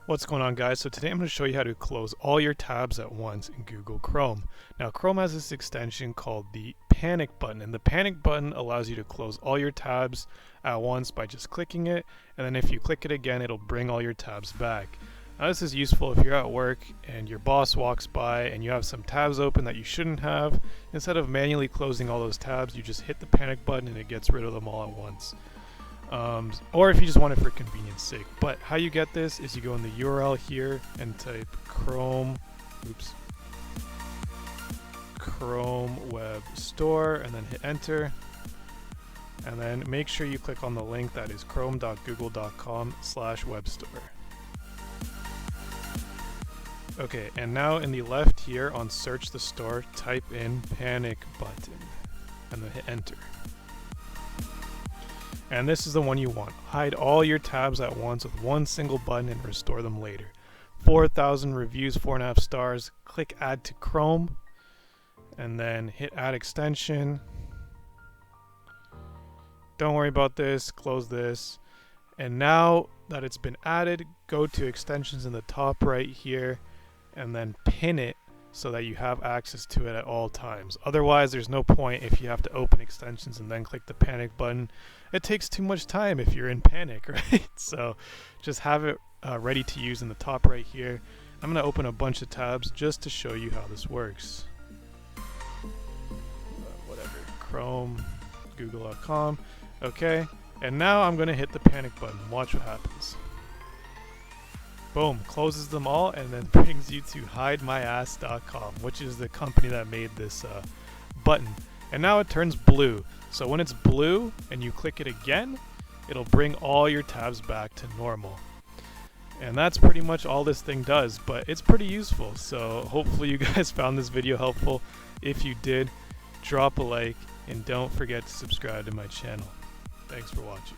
What's going on, guys? So today I'm going to show you how to close all your tabs at once in Google Chrome. Now Chrome has this extension called the panic button, and the panic button allows you to close all your tabs at once by just clicking it, and then if you click it again it'll bring all your tabs back. Now this is useful if you're at work and your boss walks by and you have some tabs open that you shouldn't have. Instead of manually closing all those tabs, you just hit the panic button and it gets rid of them all at once. Or if you just want it for convenience sake. But how you get this is you go in the URL here and type Chrome Web Store and then hit enter, and then make sure you click on the link that is chrome.google.com/webstore. Okay, and now in the left here on search the store, type in panic button and then hit enter. And this is the one you want. Hide all your tabs at once with one single button and restore them later. 4,000 reviews, 4.5 stars. Click add to Chrome and then hit add extension. Don't worry about this, close this. And now that it's been added, go to extensions in the top right here and then pin it so that you have access to it at all times. Otherwise, there's no point if you have to open extensions and then click the panic button. It takes too much time if you're in panic, right? So just have it ready to use in the top right here. I'm going to open a bunch of tabs just to show you how this works. Whatever, Chrome, Google.com. Okay, and now I'm going to hit the panic button. Watch what happens. Boom, closes them all and then brings you to hidemyass.com, which is the company that made this button. And now it turns blue. So when it's blue and you click it again, it'll bring all your tabs back to normal. And that's pretty much all this thing does, but it's pretty useful. So hopefully you guys found this video helpful. If you did, drop a like and don't forget to subscribe to my channel. Thanks for watching.